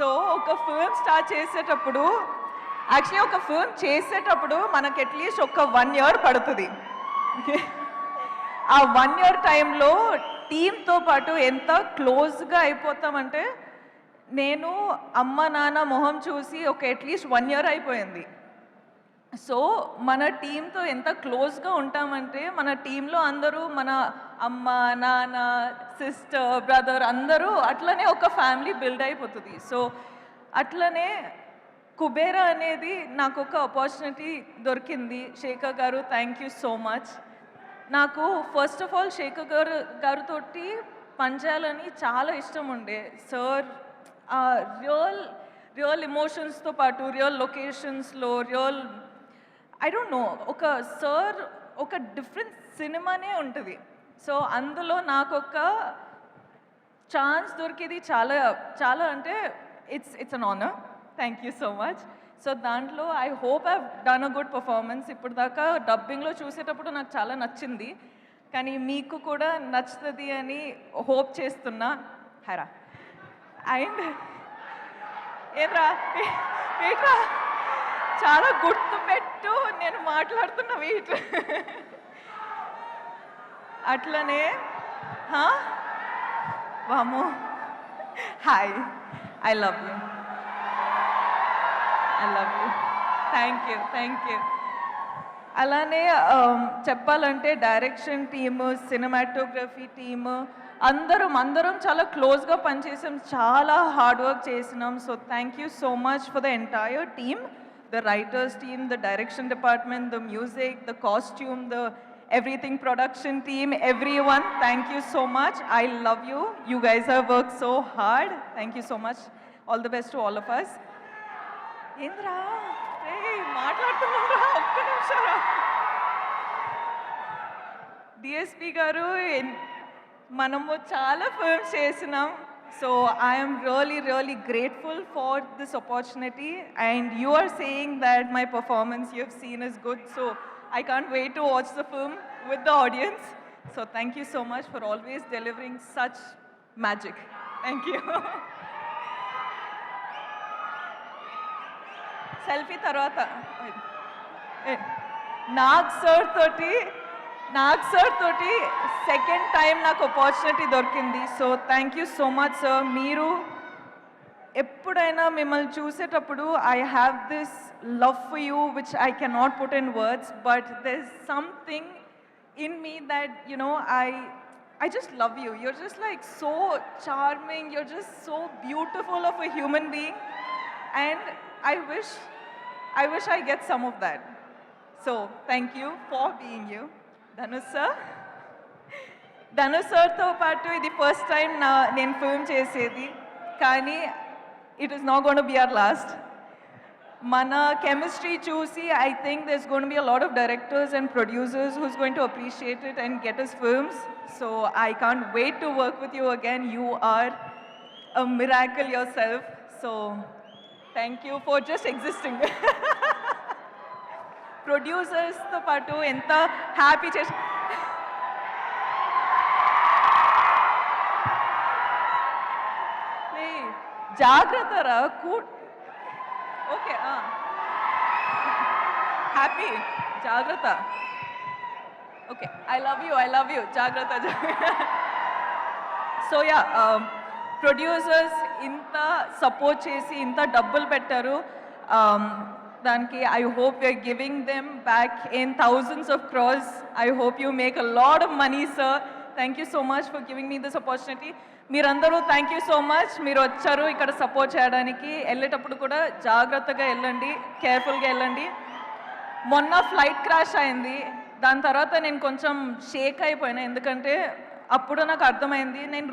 So ఒక film start చేసేటప్పుడు actually ఒక ఫిల్మ్ చేసేటప్పుడు మనకి అట్లీస్ట్ ఒక 1 year పడుతుంది. ఆ 1 year టైంలో టీంతో పాటు ఎంత క్లోజ్గా అయిపోతామంటే నేను అమ్మ నాన్న మొహం చూసి ఒక అట్లీస్ట్ 1 year అయిపోయింది. సో మన టీంతో ఎంత క్లోజ్గా ఉంటామంటే మన టీంలో అందరూ మన అమ్మ నాన్న సిస్టర్ బ్రదర్ అందరూ అట్లనే ఒక ఫ్యామిలీ బిల్డ్ అయిపోతుంది. సో అట్లనే కుబేరా అనేది నాకు ఒక ఆపర్చునిటీ దొరికింది. శేఖర్ గారు థ్యాంక్ యూ సో మచ్. నాకు ఫస్ట్ ఆఫ్ ఆల్ శేఖర్ గారితో పనిచేయాలని చాలా ఇష్టం ఉండే. సార్ రియల్ ఎమోషన్స్తో పాటు రియల్ లొకేషన్స్లో ఐ డోంట్ నో ఒక సార్ ఒక డిఫరెంట్ సినిమానే ఉంటుంది. సో అందులో నాకు ఒక ఛాన్స్ దొరికేది చాలా చాలా అంటే it's an honour. Thank you so much. So దాంట్లో I hope I've done a good performance. ఇప్పుడు దాకా డబ్బింగ్లో చూసేటప్పుడు నాకు చాలా నచ్చింది, కానీ మీకు కూడా నచ్చుతుంది అని హోప్ చేస్తున్నా. హరా అండ్ ఏరా చాలా గుర్తుపెట్టు నేను మాట్లాడుతున్న వెయిట్. అట్లనే వాము hi I love you thank you. అలానే చెప్పాలంటే డైరెక్షన్ టీమ్ సినిమాటోగ్రఫీ టీమ్ అందరం చాలా క్లోజ్గా పనిచేసాం, చాలా హార్డ్ వర్క్ చేసినాం. So thank you so much for the entire team, the writers team, the direction department, the music, the costume, the everything production team, everyone, thank you so much. I love you. You guys have worked so hard. Thank you so much. All the best to all of us. Indra, hey, మాట్లాడుతున్నారా ఒక్క నిమిషం. DSP గారు మనము చాలా films చేసినాం. So I am really grateful for this opportunity, and you are saying that my performance you have seen is good, so I can't wait to watch the film with the audience. So thank you so much for always delivering such magic. Thank you. Selfie tarvata Nag sir తోటి second time నాకు opportunity దొరికింది. So thank you so much sir. మీరు ఎప్పుడైనా మిమ్మల్ని చూసేటప్పుడు I have this love for you which I cannot put in words, but there is something in me that I just love you. You're just like so charming. You're just so beautiful of a human being, and I wish I get some of that. So thank you for being you. Dhanush సార్తో పాటు ఇది first time నేను film చేసేది, కానీ it is not gonna be our last. మన chemistry చూసి I think there is gonna be a lot of directors and producers who's going to appreciate it and get us films. So I can't wait to work with you again. You are a miracle yourself. So thank you for just existing. ప్రొడ్యూసర్స్తో పాటు ఎంత happy చేసి జాగ్రత్తరా okay happy జాగ్రత్త. Okay I love you జాగ్రత్త. So yeah producers ఇంత support చేసి ఇంత డబ్బులు పెట్టారు, దానికి I hope we are giving them back in thousands of crores. I hope you make a lot of money, sir. Thank you so much for giving me this opportunity. మీరందరూ thank you so much. మీరు వచ్చారు ఇక్కడ support చేయడానికి. వెళ్ళేటప్పుడు కూడా జాగ్రత్తగా వెళ్ళండి, కేర్ఫుల్గా వెళ్ళండి. మొన్న ఫ్లైట్ క్రాష్ అయింది, దాని తర్వాత నేను కొంచెం షేక్ అయిపోయినా, ఎందుకంటే అప్పుడు నాకు అర్థమైంది నేను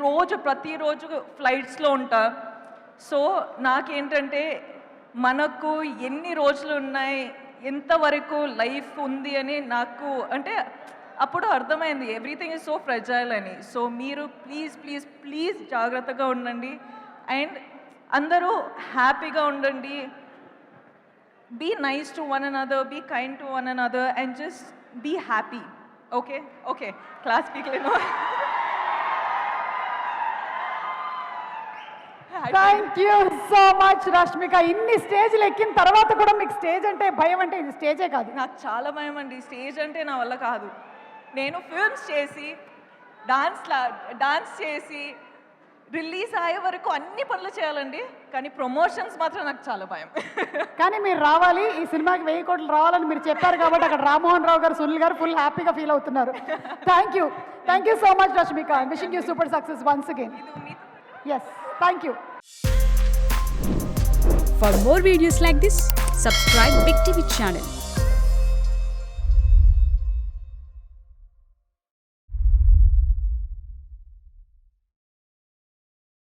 ప్రతిరోజు ఫ్లైట్స్లో ఉంటా. సో నాకేంటంటే మనకు ఎన్ని రోజులు ఉన్నాయి, ఎంతవరకు లైఫ్ ఉంది అని నాకు అంటే అప్పుడు అర్థమైంది ఎవ్రీథింగ్ ఈజ్ సో ఫ్రెజైల్ అని. సో మీరు ప్లీజ్ జాగ్రత్తగా ఉండండి అండ్ అందరూ హ్యాపీగా ఉండండి. Be nice to one another, be kind to one another and just be happy. Okay class పీక్లేను. Thank you so much Rashmika. ఇన్ని స్టేజ్లు ఎక్కిన తర్వాత కూడా మీకు స్టేజ్ అంటే భయం అంటే ఇది స్టేజే కాదు. నాకు చాలా భయం అండి, స్టేజ్ అంటే నా వల్ల కాదు. నేను ఫిల్మ్స్ చేసి డాన్స్ చేసి రిలీజ్ అయ్యే వరకు అన్ని పనులు చేయాలండి, కానీ ప్రమోషన్స్ మాత్రం నాకు చాలా భయం. కానీ మీరు రావాలి, ఈ సినిమాకి 1000 కోట్లు రావాలని మీరు చెప్పారు కాబట్టి అక్కడ రామ్మోహన్ రావు గారు, సునీల్ గారు ఫుల్ హ్యాపీగా ఫీల్ అవుతున్నారు. Thank you so much Rashmika. Wishing you super success once again. Yes, thank you. For more videos like this, subscribe Big TV channel.